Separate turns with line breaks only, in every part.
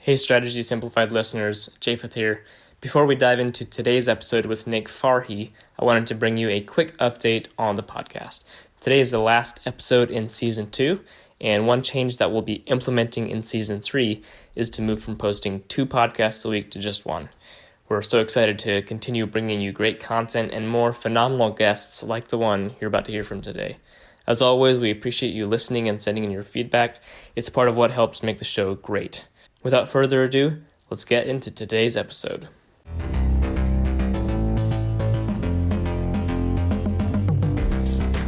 Hey Strategy Simplified listeners, Japheth here. Before we dive into today's episode with Nick Farhi, I wanted to bring you a quick update on the podcast. Today is the last episode in Season 2, and one change that we'll be implementing in Season 3 is to move from posting 2 podcasts a week to just 1. We're so excited to continue bringing you great content and more phenomenal guests like the one you're about to hear from today. As always, we appreciate you listening and sending in your feedback. It's part of what helps make the show great. Without further ado, let's get into today's episode.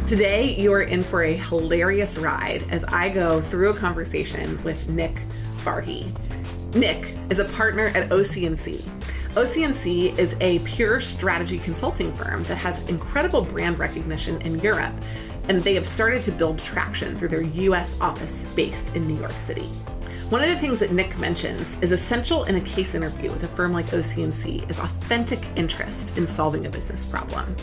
Today, you're in for a hilarious ride as I go through a conversation with Nick Farhi. Nick is a partner at OC&C. OC&C is a pure strategy consulting firm that has incredible brand recognition in Europe, and they have started to build traction through their US office based in New York City. One of the things that Nick mentions is essential in a case interview with a firm like OC&C is authentic interest in solving a business problem.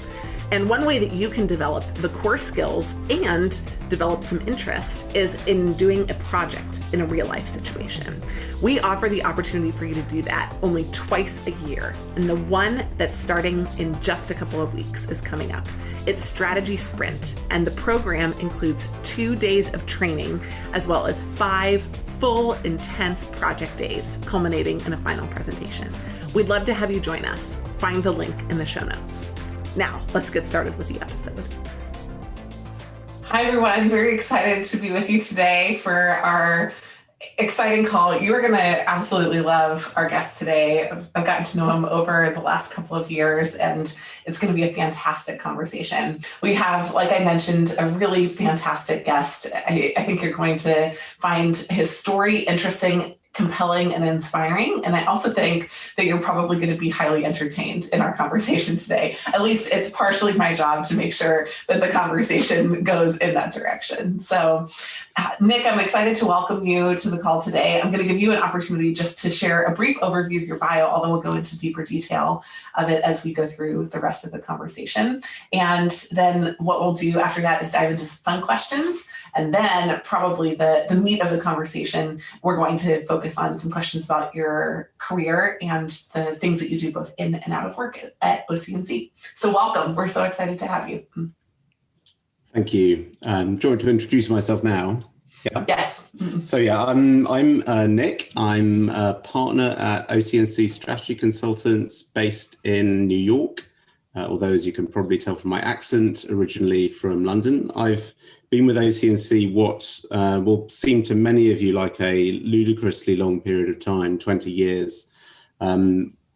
And one way that you can develop the core skills and develop some interest is in doing a project in a real life situation. We offer the opportunity for you to do that only twice a year. And the one that's starting in just a couple of weeks is coming up. It's Strategy Sprint, and the program includes 2 days of training as well as 5 full, intense project days, culminating in a final presentation. We'd love to have you join us. Find the link in the show notes. Now, let's get started with the episode. Hi, everyone. Very excited to be with you today for our exciting call. You are going to absolutely love our guest today. I've gotten to know him over the last couple of years, and it's going to be a fantastic conversation. We have, like I mentioned, a really fantastic guest. I think you're going to find his story interesting, compelling, and inspiring. And I also think that you're probably going to be highly entertained in our conversation today. At least it's partially my job to make sure that the conversation goes in that direction. So, Nick, I'm excited to welcome you to the call today. I'm going to give you an opportunity just to share a brief overview of your bio, although we'll go into deeper detail of it as we go through the rest of the conversation. And then what we'll do after that is dive into some fun questions. And then probably the meat of the conversation, we're going to focus on some questions about your career and the things that you do both in and out of work at OC&C. So welcome. We're so excited to have you.
Thank you. Do you want to introduce myself now?
Yeah. Yes.
So I'm Nick. I'm a partner at OC&C Strategy Consultants based in New York. Although, as you can probably tell from my accent, originally from London. I've been with OC&C what will seem to many of you like a ludicrously long period of time, 20 years.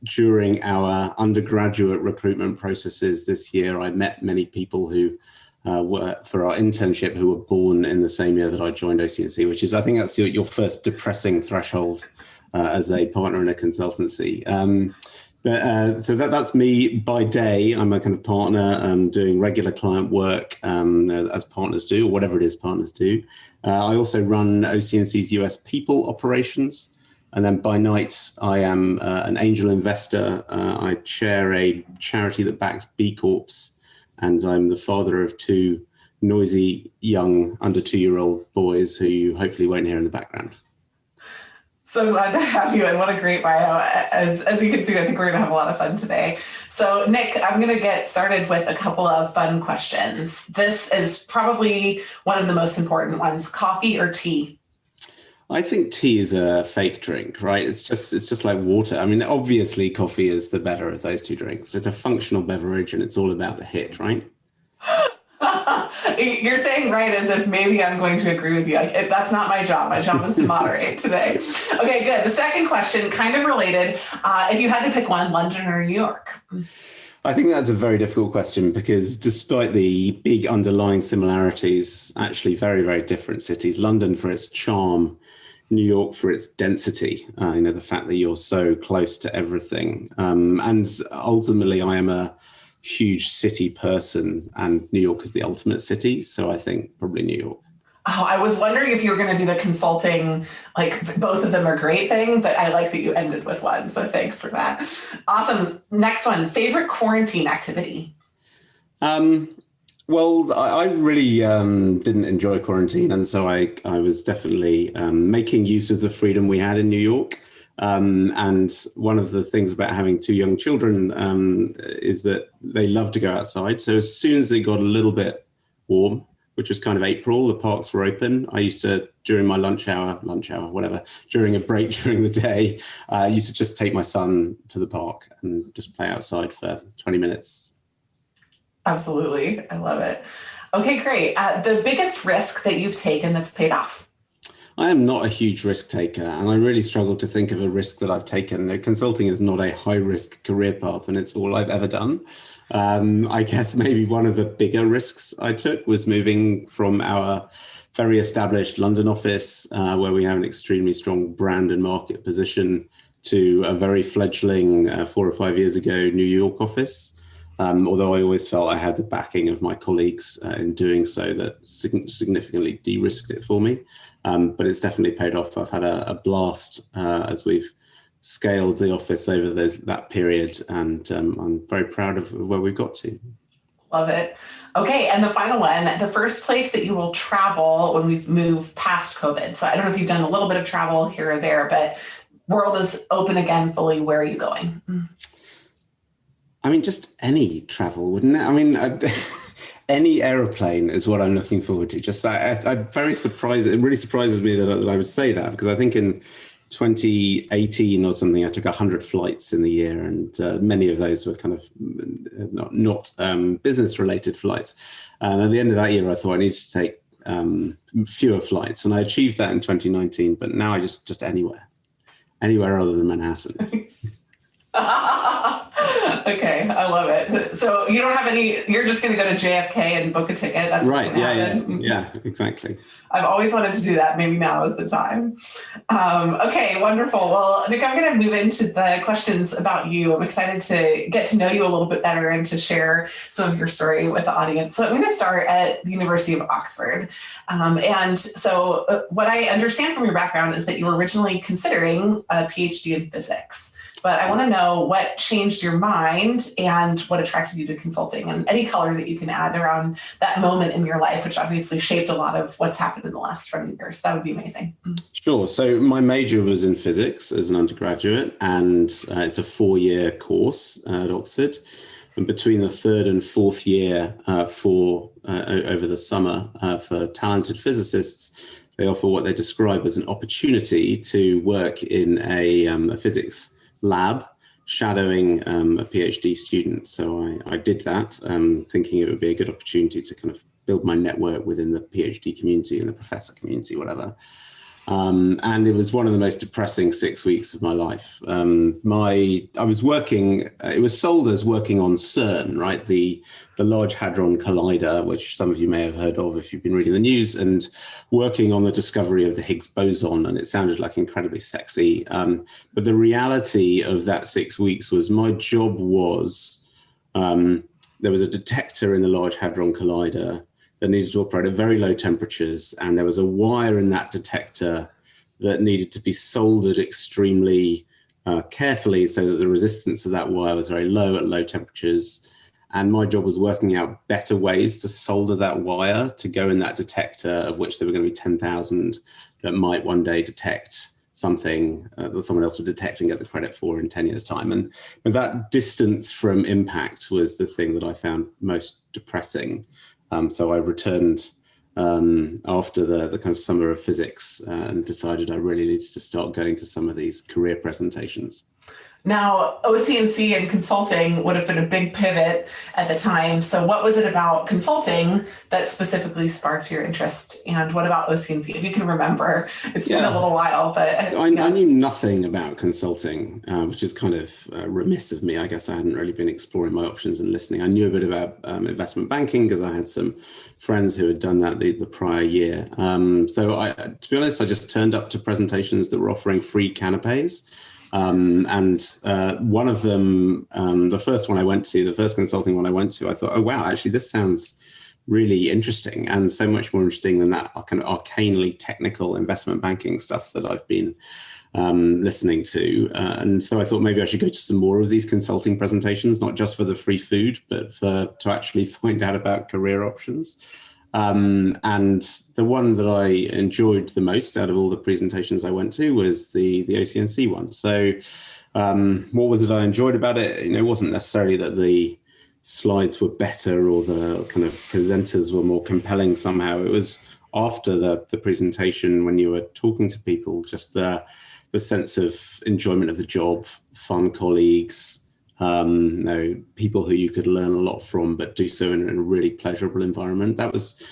During our undergraduate recruitment processes this year, I met many people who were for our internship who were born in the same year that I joined OC&C, which is, I think that's your first depressing threshold as a partner in a consultancy. So that's me by day. I'm a kind of partner doing regular client work as partners do, or whatever it is partners do. I also run OC&C's US people operations. And then by night, I am an angel investor. I chair a charity that backs B Corps, and I'm the father of 2 noisy, young, under 2-year-old boys who you hopefully won't hear in the background.
So glad to have you, and what a great bio. As you can see, I think we're going to have a lot of fun today. So Nick, I'm going to get started with a couple of fun questions. This is probably one of the most important ones. Coffee or tea?
I think tea is a fake drink, right? It's just like water. I mean, obviously coffee is the better of those 2 drinks. It's a functional beverage and it's all about the hit, right?
You're saying right as if maybe I'm going to agree with you. That's not my job. My job is to moderate today. Okay, good. The second question, kind of related. If you had to pick one, London or New York?
I think that's a very difficult question because despite the big underlying similarities, actually very, very different cities. London for its charm, New York for its density, the fact that you're so close to everything. And ultimately, I am a huge city person, and New York is the ultimate city. So I think probably New York.
Oh, I was wondering if you were going to do the consulting, like both of them are great thing, but I like that you ended with one. So thanks for that. Awesome. Next one, favorite quarantine activity?
Well, I really didn't enjoy quarantine. And so I was definitely making use of the freedom we had in New York. And one of the things about having two young children is that they love to go outside. So as soon as it got a little bit warm, which was kind of April, the parks were open. I used to, during my lunch hour, whatever, during a break during the day, I used to just take my son to the park and just play outside for 20 minutes.
Absolutely. I love it. Okay, great. The biggest risk that you've taken that's paid off?
I am not a huge risk taker, and I really struggle to think of a risk that I've taken. Consulting is not a high-risk career path, and it's all I've ever done. I guess maybe one of the bigger risks I took was moving from our very established London office, where we have an extremely strong brand and market position, to a very fledgling 4 or 5 years ago New York office. Although I always felt I had the backing of my colleagues in doing so, that significantly de-risked it for me. But it's definitely paid off. I've had a blast as we've scaled the office over that period, and I'm very proud of where we've got to.
Love it. Okay, and the final one, the first place that you will travel when we've moved past COVID. So I don't know if you've done a little bit of travel here or there, but world is open again fully. Where are you going?
I mean, just any travel, wouldn't it? I mean, any aeroplane is what I'm looking forward to. Just I'm very surprised. It really surprises me that I would say that, because I think in 2018 or something, I took 100 flights in the year, and many of those were kind of not business-related flights. And at the end of that year, I thought I needed to take fewer flights, and I achieved that in 2019. But now I just anywhere other than Manhattan.
Okay, I love it. So you don't have any, you're just going to go to JFK and book a ticket. That's
right. Yeah, exactly.
I've always wanted to do that. Maybe now is the time. Okay, wonderful. Well, Nick, I'm going to move into the questions about you. I'm excited to get to know you a little bit better and to share some of your story with the audience. So I'm going to start at the University of Oxford. And so what I understand from your background is that you were originally considering a PhD in physics. But I want to know what changed your mind and what attracted you to consulting, and any color that you can add around that moment in your life, which obviously shaped a lot of what's happened in the last 20 years. That would be amazing.
Sure. So my major was in physics as an undergraduate, and it's a 4-year course at Oxford. And between the 3rd and 4th year over the summer for talented physicists, they offer what they describe as an opportunity to work in a physics lab shadowing a PhD student. So I did that, thinking it would be a good opportunity to kind of build my network within the PhD community and the professor community, whatever. And it was one of the most depressing 6 weeks of my life. I was working, it was sold as working on CERN, right? The Large Hadron Collider, which some of you may have heard of if you've been reading the news, and working on the discovery of the Higgs boson. And it sounded like incredibly sexy. But the reality of that 6 weeks was my job was, there was a detector in the Large Hadron Collider that needed to operate at very low temperatures, and there was a wire in that detector that needed to be soldered extremely carefully so that the resistance of that wire was very low at low temperatures. And my job was working out better ways to solder that wire to go in that detector, of which there were going to be 10,000 that might one day detect something that someone else would detect and get the credit for in 10 years' time. And that distance from impact was the thing that I found most depressing. So I returned after the kind of summer of physics and decided I really needed to start going to some of these career presentations.
Now, OC&C and consulting would have been a big pivot at the time. So what was it about consulting that specifically sparked your interest? And what about OC&C? If you can remember, it's been a little while, but...
I knew nothing about consulting, which is kind of remiss of me. I guess I hadn't really been exploring my options and listening. I knew a bit about investment banking because I had some friends who had done that the prior year. So to be honest, I just turned up to presentations that were offering free canapes. And one of them, the first consulting one I went to, I thought, oh, wow, actually, this sounds really interesting, and so much more interesting than that kind of arcanely technical investment banking stuff that I've been listening to. And so I thought maybe I should go to some more of these consulting presentations, not just for the free food, but to actually find out about career options. And the one that I enjoyed the most out of all the presentations I went to was the OC&C one. So what was it I enjoyed about it? It wasn't necessarily that the slides were better or the kind of presenters were more compelling somehow. It was after the presentation, when you were talking to people, just the sense of enjoyment of the job, fun colleagues, people who you could learn a lot from, but do so in a really pleasurable environment. That was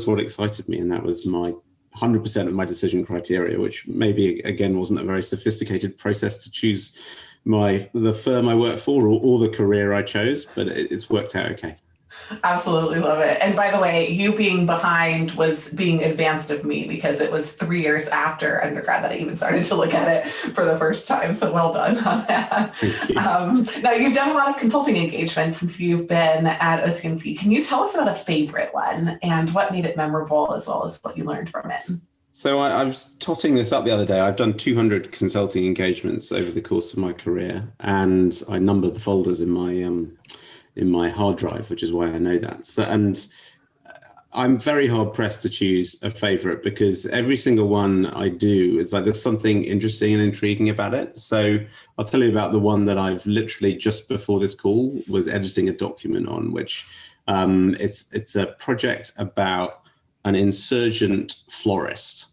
what excited me, and that was my 100% of my decision criteria, which maybe again wasn't a very sophisticated process to choose the firm I work for or the career I chose, but it's worked out okay.
Absolutely love it. And by the way, you being behind was being advanced of me, because it was 3 years after undergrad that I even started to look at it for the first time. So well done on that. Now, you've done a lot of consulting engagements since you've been at OC&C. Can you tell us about a favorite one and what made it memorable, as well as what you learned from it?
So I was totting this up the other day. I've done 200 consulting engagements over the course of my career, and I numbered the folders in my hard drive, which is why I know that. So, and I'm very hard pressed to choose a favorite, because every single one I do, it's like there's something interesting and intriguing about it. So I'll tell you about the one that I've literally just before this call was editing a document on, which it's a project about an insurgent florist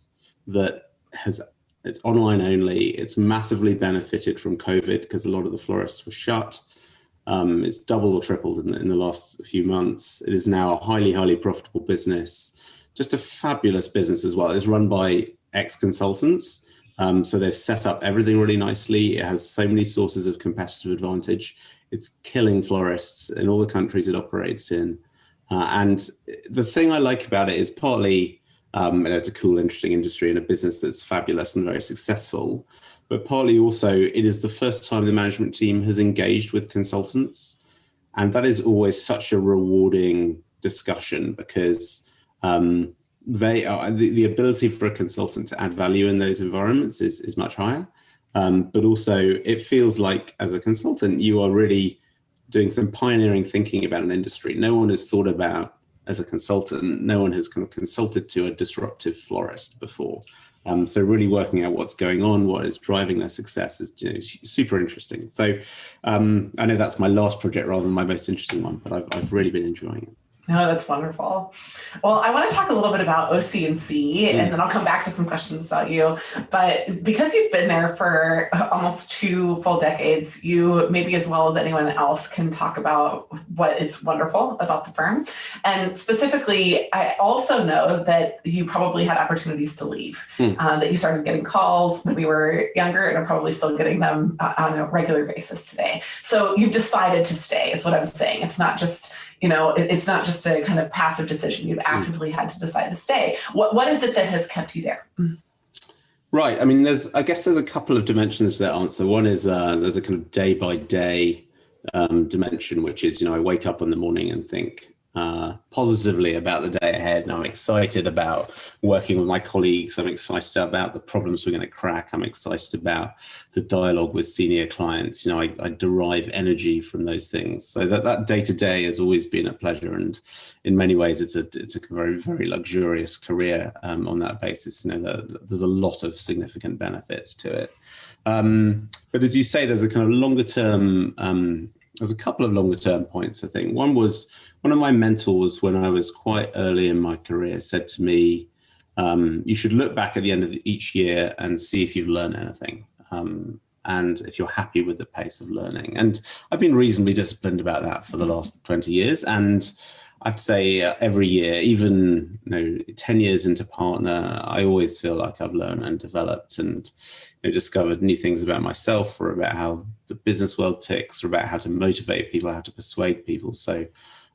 that it's online only. It's massively benefited from COVID because a lot of the florists were shut. It's doubled or tripled in the last few months. It is now a highly, highly profitable business. Just a fabulous business as well. It's run by ex-consultants. So they've set up everything really nicely. It has so many sources of competitive advantage. It's killing florists in all the countries it operates in. And the thing I like about it is partly, it's a cool, interesting industry and a business that's fabulous and very successful. But partly also, it is the first time the management team has engaged with consultants. And that is always such a rewarding discussion, because the ability for a consultant to add value in those environments is much higher. But also, it feels like as a consultant, you are really doing some pioneering thinking about an industry. No one has thought about, as a consultant, no one has kind of consulted to a disruptive florist before. So really working out what's going on, what is driving their success is super interesting. So I know that's my last project rather than my most interesting one, but I've really been enjoying it.
No, that's wonderful. Well, I want to talk a little bit about OC&C, and then I'll come back to some questions about you. But because you've been there for almost 2 full decades, you maybe as well as anyone else can talk about what is wonderful about the firm. And specifically, I also know that you probably had opportunities to leave, that you started getting calls when we were younger and are probably still getting them on a regular basis today. So you've decided to stay, is what I'm saying. It's not just it's not just a kind of passive decision. You've actively had to decide to stay. What is it that has kept you there?
Right. I mean, I guess there's a couple of dimensions to that answer. One is there's a kind of day by day dimension, which is, I wake up in the morning and think positively about the day ahead. And I'm excited about working with my colleagues. I'm excited about the problems we're going to crack. I'm excited about the dialogue with senior clients. I derive energy from those things. So that day to day has always been a pleasure. And in many ways, it's a very, very luxurious career on that basis. There's a lot of significant benefits to it. But as you say, there's a kind of longer term, there's a couple of longer term points, I think. One was, one of my mentors, when I was quite early in my career, said to me, you should look back at the end of each year and see if you've learned anything, and if you're happy with the pace of learning. And I've been reasonably disciplined about that for the last 20 years. And I'd say every year, even 10 years into partner, I always feel like I've learned and developed and discovered new things about myself, or about how the business world ticks, or about how to motivate people, how to persuade people. So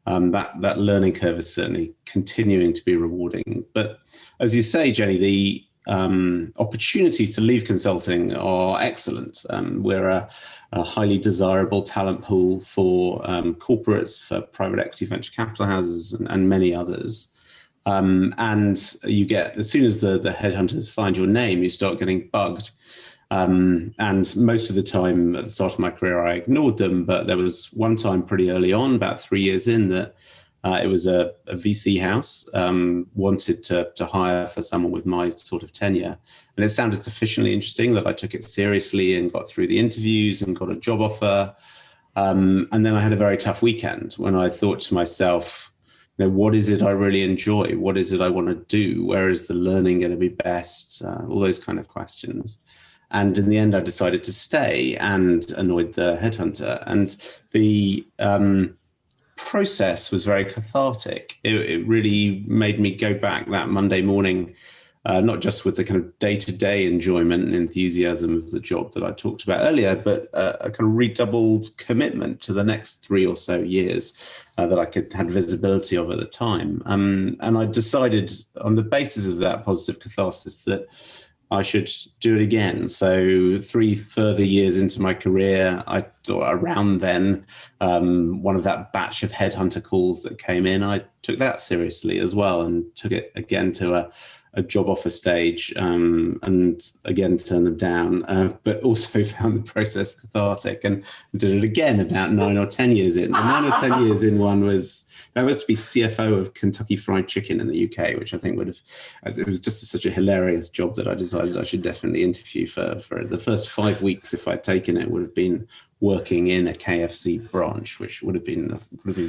that learning curve is certainly continuing to be rewarding. But as you say, Jenny, the opportunities to leave consulting are excellent. We're a highly desirable talent pool for corporates, for private equity, venture capital houses, and many others. And you get, as soon as the headhunters find your name, you start getting bugged. And most of the time at the start of my career, I ignored them. But there was one time pretty early on, about 3 years in, that It was a VC house, wanted to hire for someone with my sort of tenure. And it sounded sufficiently interesting that I took it seriously and got through the interviews and got a job offer. And then I had a very tough weekend when I thought to myself, what is it I really enjoy? What is it I want to do? Where is the learning going to be best? All those kind of questions. And in the end, I decided to stay and annoyed the headhunter. And the process was very cathartic. It really made me go back that Monday morning, not just with the kind of day-to-day enjoyment and enthusiasm of the job that I talked about earlier, but a kind of redoubled commitment to the next 3 or so years that I had visibility of at the time. And I decided on the basis of that positive catharsis that I should do it again. So 3 further years into my career, I thought around then, one of that batch of headhunter calls that came in, I took that seriously as well and took it again to a job offer stage, and again turned them down, but also found the process cathartic and did it again about 9 or 10 years in. And 9 or 10 years in, that was to be CFO of Kentucky Fried Chicken in the UK, which I think it was just such a hilarious job that I decided I should definitely interview for the first 5 weeks. If I'd taken it, would have been working in a KFC branch, which would have been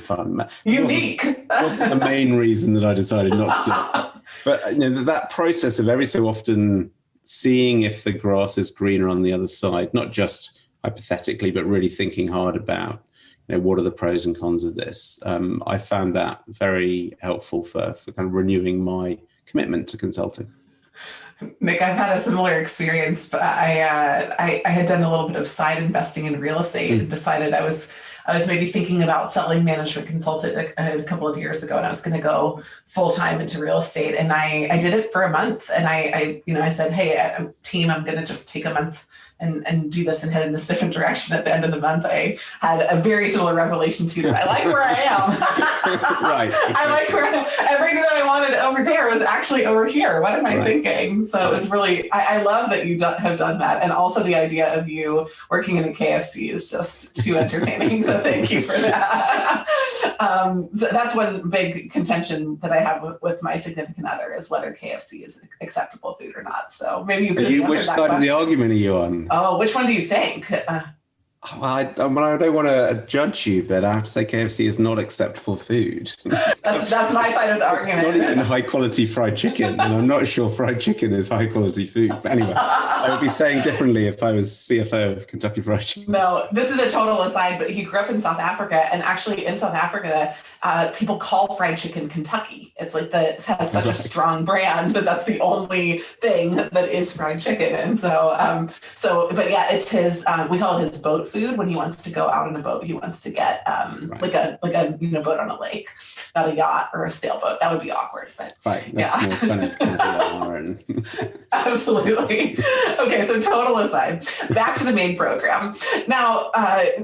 fun.
Unique.
Wasn't the main reason that I decided not to do it. But that process of every so often seeing if the grass is greener on the other side, not just hypothetically, but really thinking hard about, what are the pros and cons of this? I found that very helpful for kind of renewing my commitment to consulting.
Nick, I've had a similar experience, but I had done a little bit of side investing in real estate and decided I was maybe thinking about selling management consultant a couple of years ago, and I was going to go full time into real estate. And I did it for a month, and I said, hey, team, I'm going to just take a month and do this and head in this different direction. At the end of the month, I had a very similar revelation to that. I like where I am.
Right.
I like where everything that I wanted over there was actually over here. What am I thinking? So it was really, I love that you have done that. And also the idea of you working in a KFC is just too entertaining. So thank you for that. So that's one big contention that I have with my significant other is whether KFC is acceptable food or not. So maybe you could answer
which
that
side
question.
of the argument are you on?
Oh, which one do you think?
I don't want to judge you, but I have to say KFC is not acceptable food.
That's my side of the argument.
It's not even high quality fried chicken, and I'm not sure fried chicken is high quality food. But anyway, I would be saying differently if I was CFO of Kentucky Fried Chicken.
No, this is a total aside, but he grew up in South Africa, and actually in South Africa, people call fried chicken Kentucky. It's like it has such a strong brand that's the only thing that is fried chicken. And but yeah, it's his. We call it his boat food. When he wants to go out on a boat, he wants to get like a boat on a lake, not a yacht or a sailboat. That would be awkward. But
right, that's more kind of caviar and
absolutely. Okay, so total aside. Back to the main program. Now,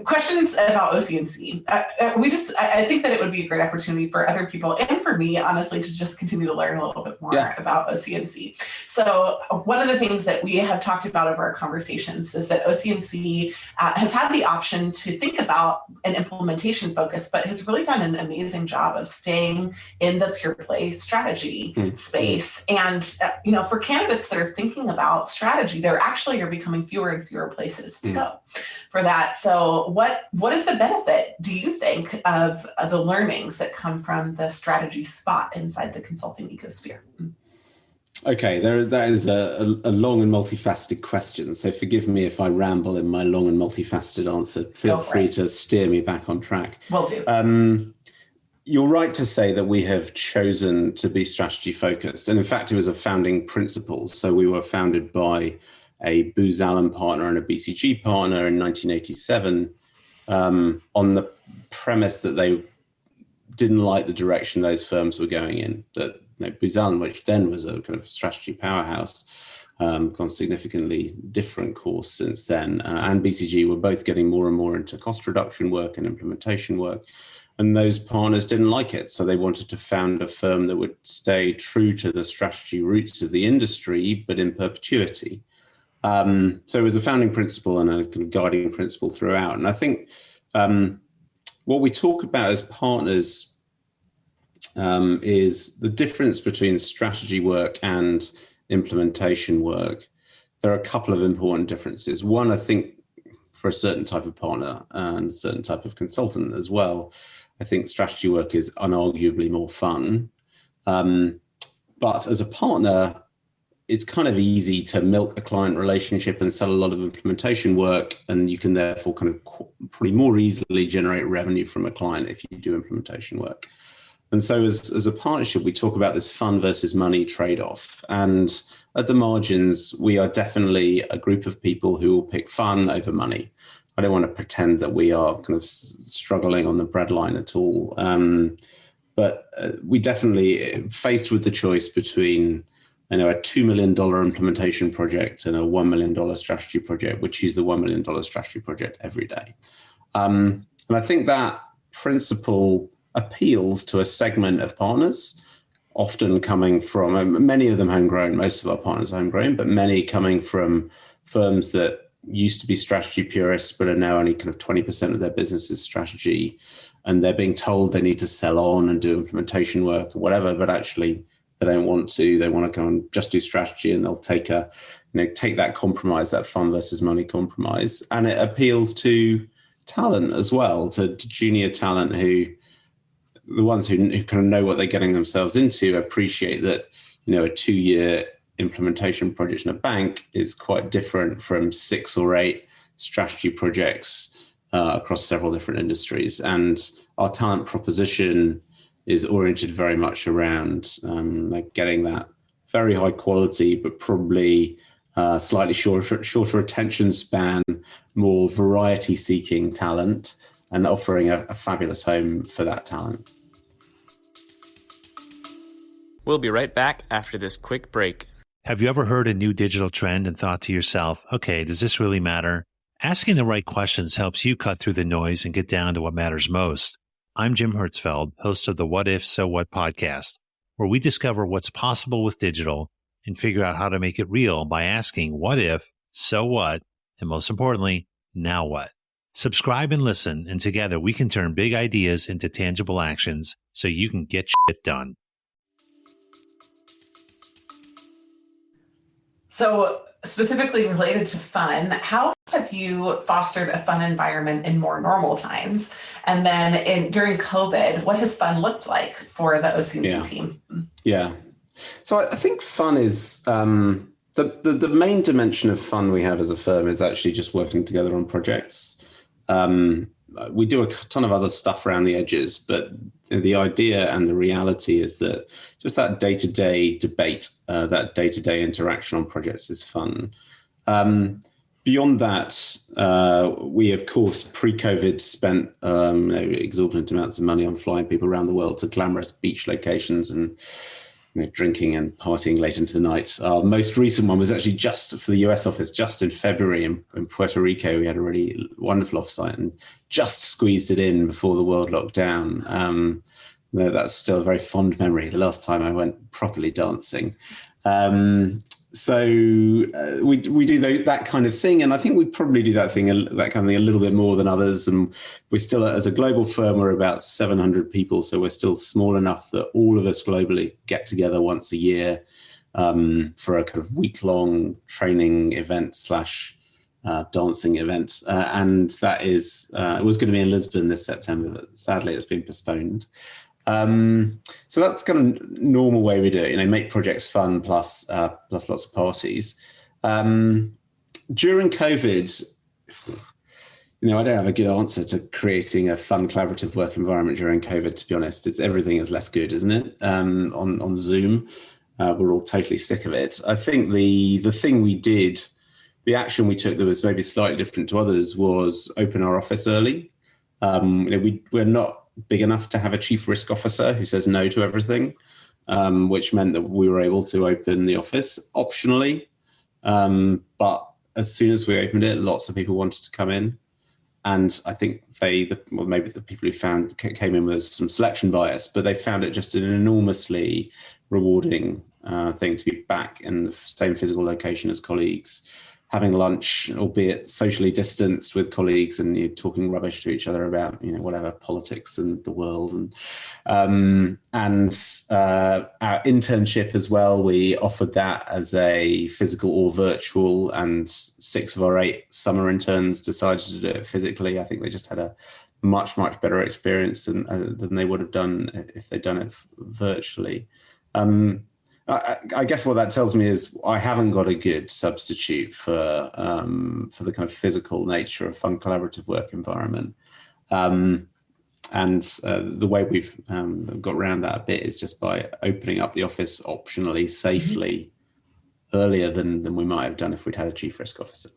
questions about OC&C. I think that it would be a great opportunity for other people and for me, honestly, to just continue to learn a little bit more about OC&C. So one of the things that we have talked about over our conversations is that OC&C has had the option to think about an implementation focus, but has really done an amazing job of staying in the pure play strategy space. And, for candidates that are thinking about strategy, there actually are becoming fewer and fewer places to go for that. So what is the benefit, do you think, of the learnings that come from the strategy spot inside the consulting ecosphere?
Okay, that is a long and multifaceted question. So forgive me if I ramble in my long and multifaceted answer. Feel free to steer me back on track.
Will do.
You're right to say that we have chosen to be strategy focused. And in fact, it was a founding principle. So we were founded by a Booz Allen partner and a BCG partner in 1987 on the premise that they didn't like the direction those firms were going in. That Booz Allen, which then was a kind of strategy powerhouse, gone significantly different course since then. And BCG were both getting more and more into cost reduction work and implementation work. And those partners didn't like it. So they wanted to found a firm that would stay true to the strategy roots of the industry, but in perpetuity. So it was a founding principle and a kind of guiding principle throughout. And I think what we talk about as partners is the difference between strategy work and implementation work. There are a couple of important differences. One, I think, for a certain type of partner and a certain type of consultant as well, I think strategy work is unarguably more fun. But as a partner, it's kind of easy to milk a client relationship and sell a lot of implementation work, and you can therefore kind of probably more easily generate revenue from a client if you do implementation work. And so as a partnership, we talk about this fun versus money trade-off. And at the margins, we are definitely a group of people who will pick fun over money. I don't want to pretend that we are kind of struggling on the breadline at all. But we definitely, faced with the choice between a $2 million implementation project and a $1 million strategy project, we choose the $1 million strategy project every day. And I think that principle appeals to a segment of partners, often coming from, many of them homegrown, most of our partners are homegrown, but many coming from firms that used to be strategy purists, but are now only kind of 20% of their business is strategy. And they're being told they need to sell on and do implementation work or whatever, but actually they don't want to. They want to go and just do strategy, and they'll take that compromise, that fun versus money compromise. And it appeals to talent as well, to junior talent who, the ones who kind of know what they're getting themselves into, appreciate that, a 2-year implementation project in a bank is quite different from 6 or 8 strategy projects across several different industries. And our talent proposition is oriented very much around getting that very high quality, but probably slightly shorter attention span, more variety seeking talent, and offering a fabulous home for that talent.
We'll be right back after this quick break.
Have you ever heard a new digital trend and thought to yourself, okay, does this really matter? Asking the right questions helps you cut through the noise and get down to what matters most. I'm Jim Hertzfeld, host of the What If, So What podcast, where we discover what's possible with digital and figure out how to make it real by asking what if, so what, and most importantly, now what? Subscribe and listen, and together we can turn big ideas into tangible actions so you can get shit done.
So specifically related to fun, how have you fostered a fun environment in more normal times? And then during COVID, what has fun looked like for the OC&C team?
Yeah. So I think fun is the main dimension of fun we have as a firm is actually just working together on projects. We do a ton of other stuff around the edges, but the idea and the reality is that just that day-to-day debate, that day-to-day interaction on projects is fun. Beyond that, we, of course, pre-COVID spent exorbitant amounts of money on flying people around the world to glamorous beach locations and drinking and partying late into the night. Our most recent one was actually just for the US office, just in February in Puerto Rico. We had a really wonderful offsite and just squeezed it in before the world locked down. That's still a very fond memory, the last time I went properly dancing. So we do that kind of thing, and I think we probably do that kind of thing a little bit more than others. And we're still, as a global firm, we're about 700 people, so we're still small enough that all of us globally get together once a year for a kind of week-long training event / dancing event, and that is it was going to be in Lisbon this September, but sadly it's been postponed. So that's kind of normal way we do it, make projects fun plus lots of parties. During COVID, I don't have a good answer to creating a fun collaborative work environment during COVID, to be honest. Everything is less good, isn't it? On Zoom, we're all totally sick of it. I think the thing we did, the action we took that was maybe slightly different to others, was open our office early. We're not big enough to have a chief risk officer who says no to everything, which meant that we were able to open the office optionally. But as soon as we opened it, lots of people wanted to come in. And I think maybe the people who came in with some selection bias, but they found it just an enormously rewarding thing to be back in the same physical location as colleagues. having lunch, albeit socially distanced with colleagues, and you're talking rubbish to each other about, whatever, politics and the world. And our internship as well, we offered that as a physical or virtual, and 6 of our 8 summer interns decided to do it physically. I think they just had a much, much better experience than they would have done if they'd done it virtually. I guess what that tells me is I haven't got a good substitute for the kind of physical nature of fun collaborative work environment. And the way we've got around that a bit is just by opening up the office optionally, safely, earlier than we might have done if we'd had a chief risk officer.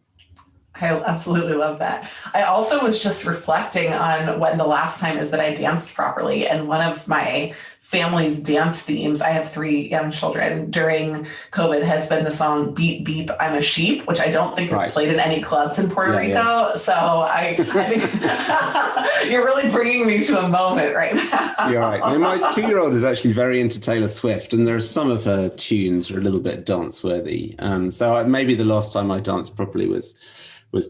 I absolutely love that. I also was just reflecting on when the last time is that I danced properly. And one of my family's dance themes, I have 3 young children, during COVID has been the song Beep Beep, I'm a Sheep, which I don't think is played in any clubs in Puerto Rico. Yeah. So I think you're really bringing me to a moment right now.
You're right. I mean, my 2-year-old is actually very into Taylor Swift, and there are some of her tunes are a little bit dance worthy. So maybe the last time I danced properly was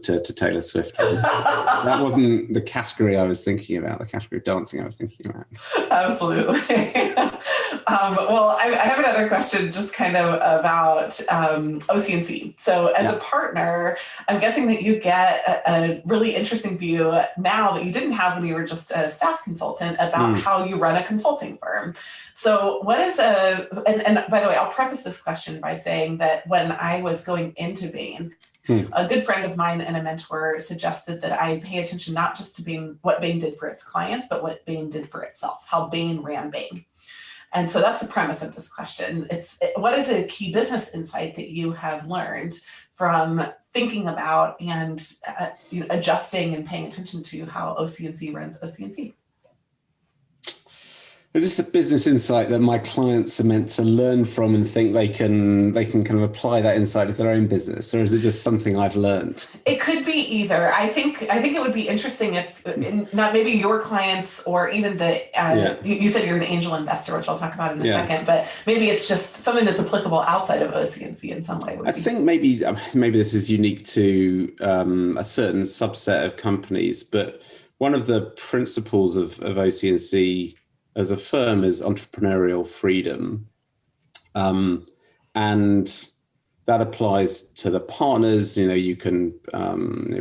to Taylor Swift. That wasn't the category I was thinking about, the category of dancing I was thinking about.
Absolutely. Well, I have another question just kind of about OC&C. So as a partner, I'm guessing that you get a really interesting view now that you didn't have when you were just a staff consultant about how you run a consulting firm. So what is and by the way, I'll preface this question by saying that when I was going into Bain, a good friend of mine and a mentor suggested that I pay attention not just to Bain, what Bain did for its clients, but what Bain did for itself, how Bain ran Bain. And so that's the premise of this question. What is a key business insight that you have learned from thinking about and adjusting and paying attention to how OC&C runs OC&C?
Is this a business insight that my clients are meant to learn from and think they can kind of apply that insight to their own business, or is it just something I've learned?
It could be either. I think it would be interesting if not maybe your clients or even you said you're an angel investor, which I'll talk about in a second, but maybe it's just something that's applicable outside of OC&C in some way. I
think maybe this is unique to a certain subset of companies, but one of the principles of OC&C as a firm is entrepreneurial freedom. And that applies to the partners. You can,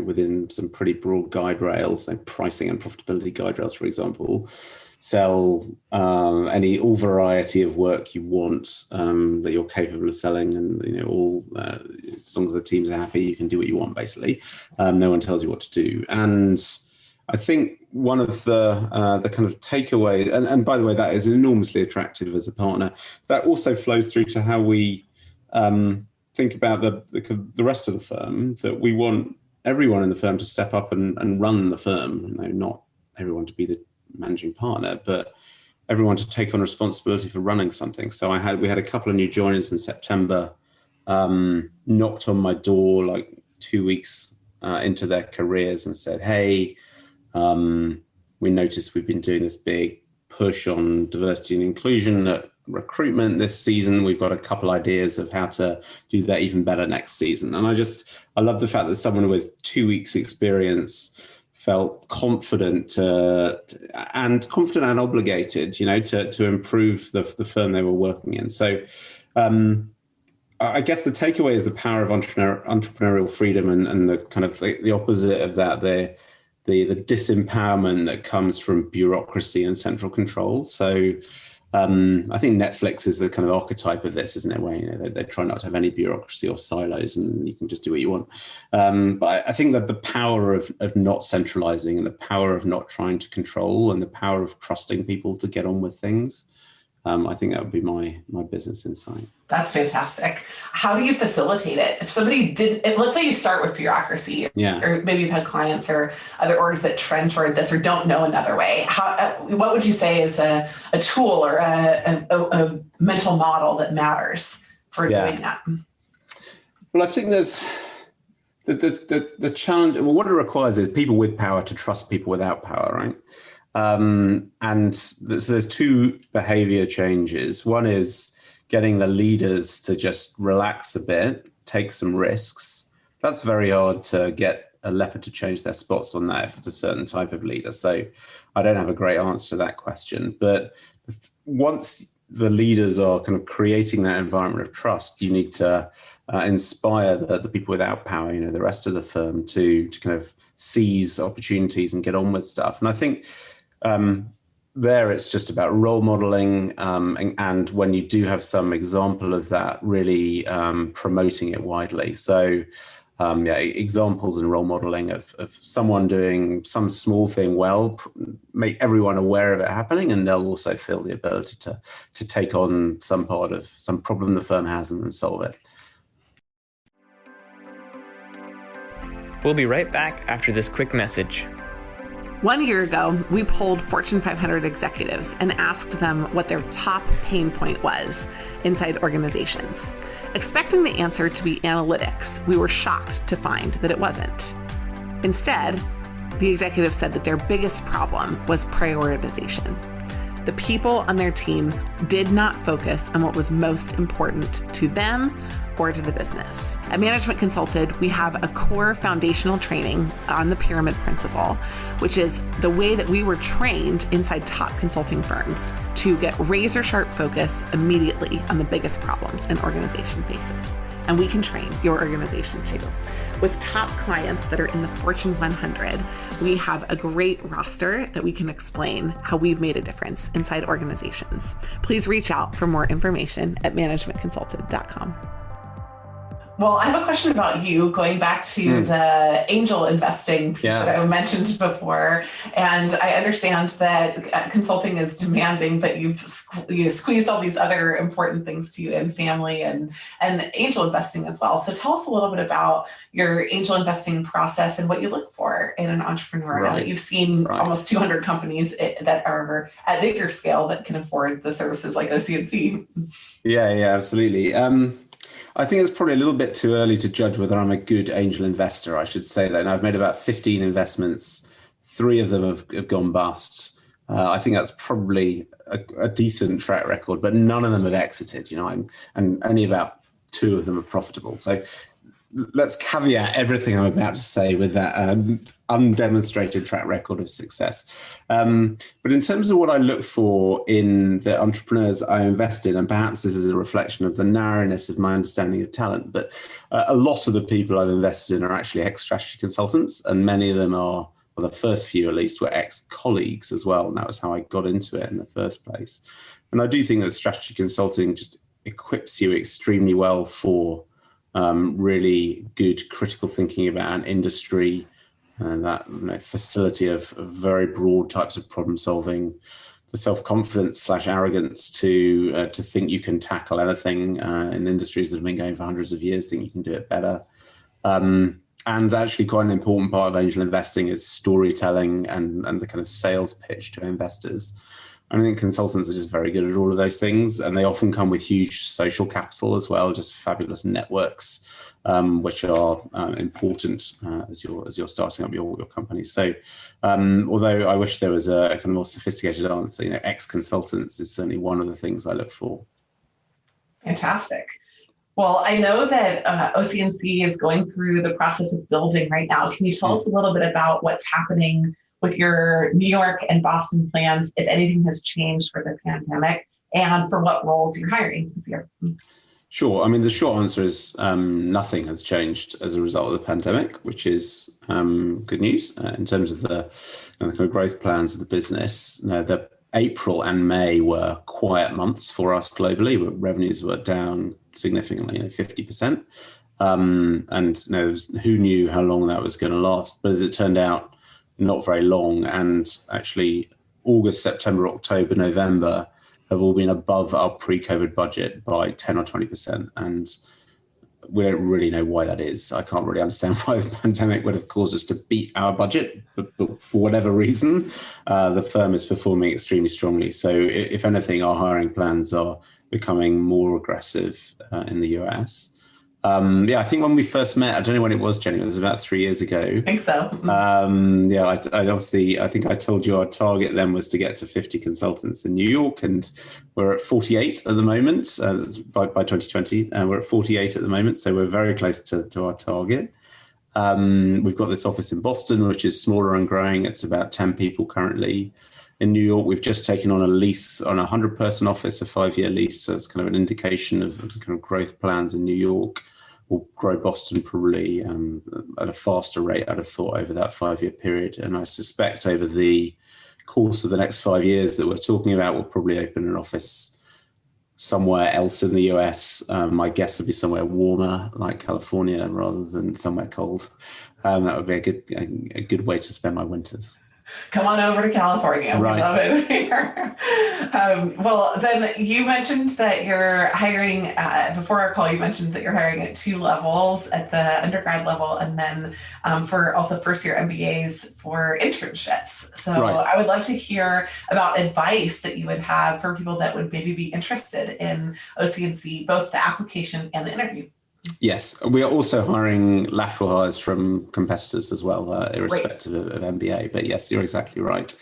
within some pretty broad guide rails, like pricing and profitability guide rails, for example, sell all variety of work you want that you're capable of selling. And, as long as the teams are happy, you can do what you want, basically. No one tells you what to do. And I think one of the kind of takeaways, and by the way, that is enormously attractive as a partner. That also flows through to how we think about the rest of the firm. That we want everyone in the firm to step up and run the firm. Not everyone to be the managing partner, but everyone to take on responsibility for running something. So we had a couple of new joiners in September, knocked on my door like 2 weeks into their careers and said, "Hey, we noticed we've been doing this big push on diversity and inclusion at recruitment this season. We've got a couple ideas of how to do that even better next season." And I love the fact that someone with 2 weeks experience felt confident and obligated, to improve the firm they were working in. So I guess the takeaway is the power of entrepreneurial freedom and the kind of the opposite of that, the disempowerment that comes from bureaucracy and central control. So I think Netflix is the kind of archetype of this, isn't it? Where they try not to have any bureaucracy or silos, and you can just do what you want. But I think that the power of not centralizing and the power of not trying to control and the power of trusting people to get on with things, I think that would be my business insight.
That's fantastic. How do you facilitate it? If somebody let's say you start with bureaucracy, or maybe you've had clients or other orgs that trend toward this or don't know another way. What would you say is a tool or a mental model that matters for doing that?
Well, I think there's the challenge. Well, what it requires is people with power to trust people without power, right? So there's 2 behavior changes. One is getting the leaders to just relax a bit, take some risks, That's very hard to get a leopard to change their spots on that if it's a certain type of leader. So I don't have a great answer to that question. But once the leaders are kind of creating that environment of trust, you need to inspire the people without power, the rest of the firm to kind of seize opportunities and get on with stuff. And I think there it's just about role modeling, and when you do have some example of that, really promoting it widely. So examples and role modeling of someone doing some small thing well, make everyone aware of it happening, and they'll also feel the ability to take on some part of some problem the firm has and then solve it.
We'll be right back after this quick message.
1 year ago, we polled Fortune 500 executives and asked them what their top pain point was inside organizations. Expecting the answer to be analytics, we were shocked to find that it wasn't. Instead, the executives said that their biggest problem was prioritization. The people on their teams did not focus on what was most important to them or to the business. At Management Consulted, we have a core foundational training on the pyramid principle, which is the way that we were trained inside top consulting firms to get razor sharp focus immediately on the biggest problems an organization faces. And we can train your organization too. With top clients that are in the Fortune 100, we have a great roster that we can explain how we've made a difference inside organizations. Please reach out for more information at managementconsulted.com. Well, I have a question about you, going back to the angel investing piece that I mentioned before. And I understand that consulting is demanding, but you've squeezed all these other important things to you in family and angel investing as well. So tell us a little bit about your angel investing process and what you look for in an entrepreneur. Now that you've seen almost 200 companies that are at bigger scale that can afford the services like OC&C.
Yeah, absolutely. I think it's probably a little bit too early to judge whether I'm a good angel investor, I should say that. And I've made about 15 investments. 3 of them have gone bust. I think that's probably a decent track record, but none of them have exited, and only about 2 of them are profitable. So let's caveat everything I'm about to say with that undemonstrated track record of success. But in terms of what I look for in the entrepreneurs I invest in, and perhaps this is a reflection of the narrowness of my understanding of talent, but a lot of the people I've invested in are actually ex-strategy consultants, and many of them are, well, the first few at least, were ex-colleagues as well. And that was how I got into it in the first place. And I do think that strategy consulting just equips you extremely well for really good critical thinking about an industry, and that facility of very broad types of problem solving, the self-confidence / arrogance to think you can tackle anything in industries that have been going for hundreds of years, think you can do it better. And actually quite an important part of angel investing is storytelling and the kind of sales pitch to investors. I think consultants are just very good at all of those things, and they often come with huge social capital as well, just fabulous networks, which are important as you're starting up your company. So, although I wish there was a kind of more sophisticated answer, ex-consultants is certainly one of the things I look for.
Fantastic. Well, I know that OC&C is going through the process of building right now. Can you tell us a little bit about what's happening with your New York and Boston plans, if anything has changed for the pandemic, and for what roles you're hiring this year?
Sure. I mean, the short answer is nothing has changed as a result of the pandemic, which is good news in terms of the kind of growth plans of the business. The April and May were quiet months for us globally, but revenues were down significantly, 50%. And who knew how long that was going to last? But as it turned out, not very long. And actually, August, September, October, November have all been above our pre-COVID budget by 10 or 20%. And we don't really know why that is. I can't really understand why the pandemic would have caused us to beat our budget, but for whatever reason, the firm is performing extremely strongly. So if anything, our hiring plans are becoming more aggressive in the US. I think when we first met, I don't know when it was, Jenny, it was about 3 years ago.
I think so.
I think I told you our target then was to get to 50 consultants in New York, and we're at 48 at the moment by 2020, and we're at 48 at the moment. So we're very close to our target. We've got this office in Boston, which is smaller and growing. It's about 10 people currently. In New York, we've just taken on a lease on a 100-person office, a 5-year lease. So it's kind of an indication of the kind of growth plans in New York. We'll grow Boston probably at a faster rate, I'd have thought, over that 5-year period. And I suspect over the course of the next 5 years that we're talking about, we'll probably open an office somewhere else in the US. My guess would be somewhere warmer, like California, rather than somewhere cold. That would be a good way to spend my winters.
Come on over to California.
Right.
We love it here. Well, then you mentioned that you're hiring, before our call, you mentioned that you're hiring at 2 levels, at the undergrad level, and then for also first-year MBAs for internships. So
Right.
I would love to hear about advice that you would have for people that would maybe be interested in OC&C, both the application and the interview.
Yes, we are also hiring lateral hires from competitors as well, irrespective of MBA. But yes, you're exactly right.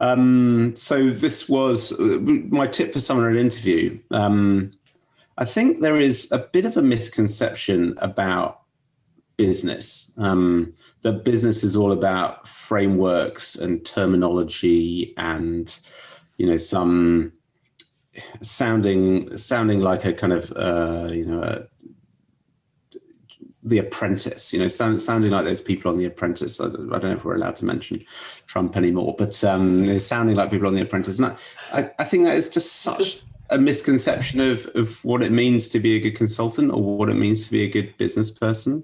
So this was my tip for someone at an interview. I think there is a bit of a misconception about business. That business is all about frameworks and terminology and, some sounding like a kind of, The Apprentice, sounding like those people on The Apprentice. I don't know if we're allowed to mention Trump anymore, but sounding like people on The Apprentice. And I think that is just such a misconception of what it means to be a good consultant or what it means to be a good business person.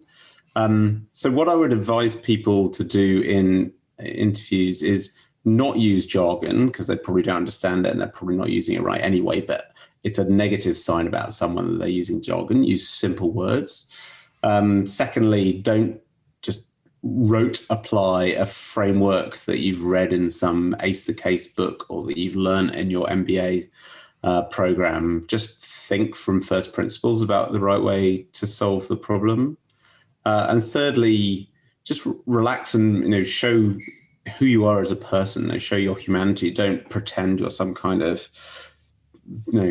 So what I would advise people to do in interviews is not use jargon, because they probably don't understand it and they're probably not using it right anyway, but it's a negative sign about someone that they're using jargon. Use simple words. Secondly, don't just rote apply a framework that you've read in some Ace the Case book or that you've learned in your MBA program. Just think from first principles about the right way to solve the problem. And thirdly, just relax and show who you are as a person. Show your humanity. Don't pretend you're some kind of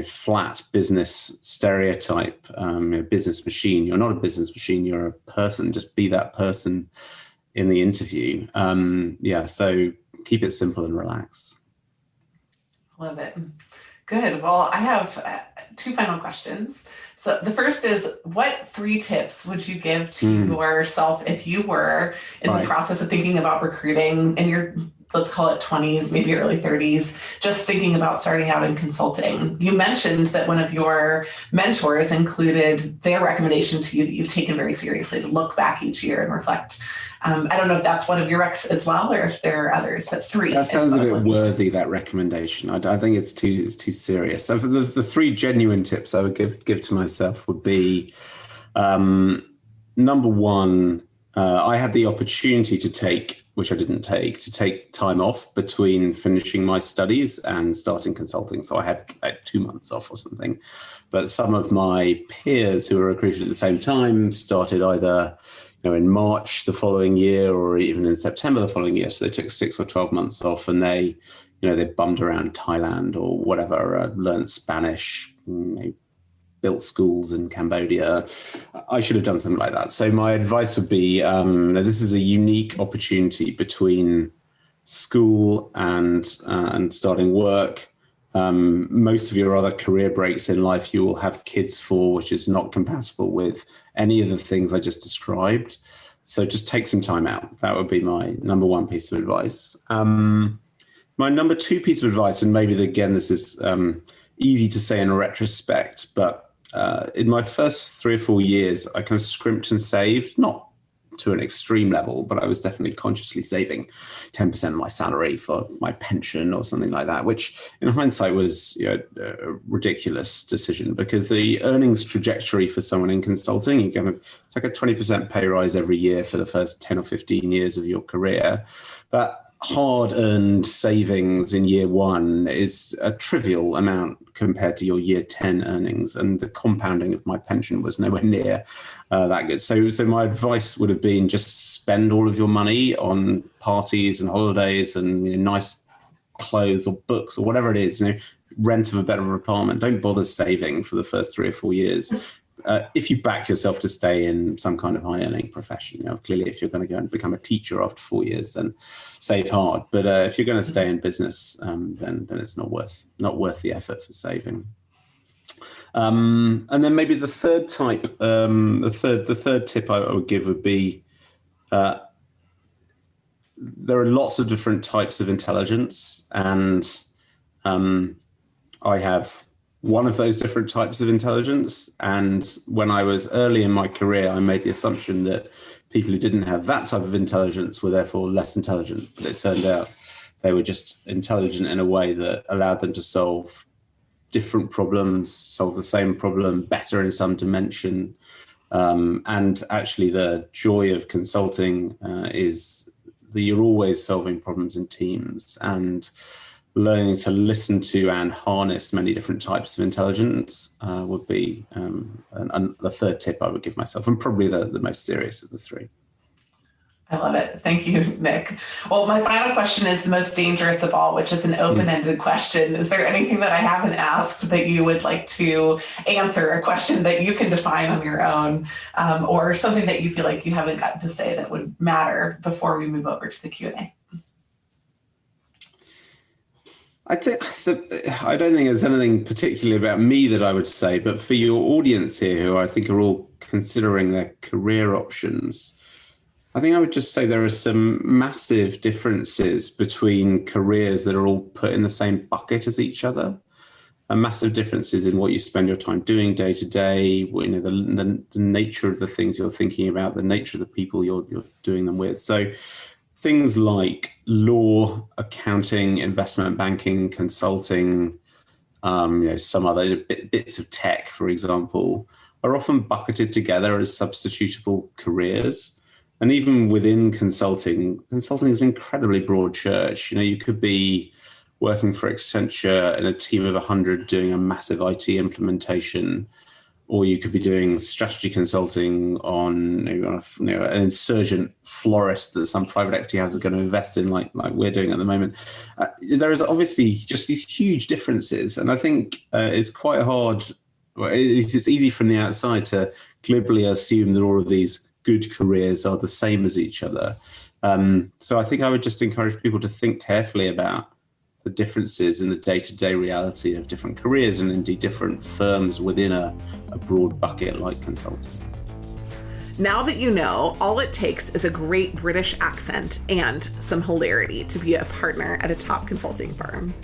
flat business stereotype, business machine. You're not a business machine. You're a person. Just be that person in the interview. So keep it simple and relaxed.
Love it. Good. Well, I have 2 final questions. So the first is, what 3 tips would you give to yourself if you were in the process of thinking about recruiting in your, let's call it 20s, maybe early 30s, just thinking about starting out in consulting? You mentioned that one of your mentors included their recommendation to you that you've taken very seriously, to look back each year and reflect. I don't know if that's one of your recs as well, or if there are others, but 3.
That sounds a bit worthy, that recommendation. I think it's too serious. So for the 3 genuine tips I would give to myself would be, number 1, I had the opportunity to take, which I didn't take, time off between finishing my studies and starting consulting. So I had 2 months off or something. But some of my peers who were recruited at the same time started either in March the following year or even in September the following year. So they took 6 or 12 months off and they bummed around Thailand or whatever, learned Spanish, built schools in Cambodia. I should have done something like that. So my advice would be, this is a unique opportunity between school and starting work. Most of your other career breaks in life, you will have kids for, which is not compatible with any of the things I just described. So just take some time out. That would be my number 1 piece of advice. My number 2 piece of advice, and maybe again, this is easy to say in retrospect, but in my first 3 or 4 years, I kind of scrimped and saved, not to an extreme level, but I was definitely consciously saving 10% of my salary for my pension or something like that, which in hindsight was a ridiculous decision, because the earnings trajectory for someone in consulting, it's like a 20% pay rise every year for the first 10 or 15 years of your career. That hard-earned savings in year 1 is a trivial amount compared to your year 10 earnings, and the compounding of my pension was nowhere near that good. So my advice would have been, just spend all of your money on parties and holidays and nice clothes or books or whatever it is, rent of a better apartment. Don't bother saving for the first 3 or 4 years. if you back yourself to stay in some kind of high earning profession. Clearly, if you're going to go and become a teacher after 4 years, then save hard. But if you're going to stay in business, then it's not worth the effort for saving. And then maybe the third type, the third tip I would give would be, there are lots of different types of intelligence, and I have one of those different types of intelligence. And when I was early in my career, I made the assumption that people who didn't have that type of intelligence were therefore less intelligent. But it turned out they were just intelligent in a way that allowed them to solve different problems, solve the same problem better in some dimension. And actually the joy of consulting is that you're always solving problems in teams, and learning to listen to and harness many different types of intelligence would be the third tip I would give myself, and probably the most serious of the three.
I love it. Thank you, Nick. Well, my final question is the most dangerous of all, which is an open-ended question. Is there anything that I haven't asked that you would like to answer, a question that you can define on your own, or something that you feel like you haven't gotten to say that would matter before we move over to the Q&A?
I don't think there's anything particularly about me that I would say, but for your audience here, who I think are all considering their career options, I think I would just say there are some massive differences between careers that are all put in the same bucket as each other, and massive differences in what you spend your time doing day to day, the nature of the things you're thinking about, the nature of the people you're doing them with. So things like law, accounting, investment banking, consulting, some other bits of tech, for example, are often bucketed together as substitutable careers. And even within consulting is an incredibly broad church. You could be working for Accenture in a team of 100 doing a massive IT implementation, or you could be doing strategy consulting on an insurgent florist that some private equity house is going to invest in, like we're doing at the moment. There is obviously just these huge differences, and I think it's quite hard. It's easy from the outside to glibly assume that all of these good careers are the same as each other. So I think I would just encourage people to think carefully about the differences in the day-to-day reality of different careers, and indeed different firms within a broad bucket like consulting.
Now that you know, all it takes is a great British accent and some hilarity to be a partner at a top consulting firm.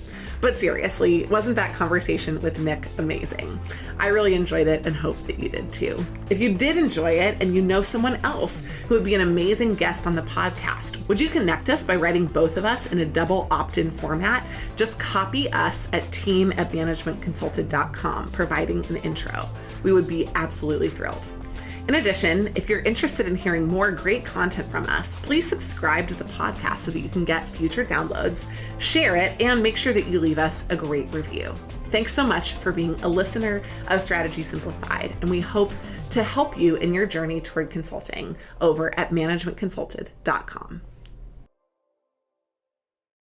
But seriously, wasn't that conversation with Nick amazing? I really enjoyed it and hope that you did too. If you did enjoy it and you know someone else who would be an amazing guest on the podcast, would you connect us by writing both of us in a double opt-in format? Just copy us at team@managementconsulted.com, providing an intro. We would be absolutely thrilled. In addition, if you're interested in hearing more great content from us, please subscribe to the podcast so that you can get future downloads, share it, and make sure that you leave us a great review. Thanks so much for being a listener of Strategy Simplified, and we hope to help you in your journey toward consulting over at managementconsulted.com.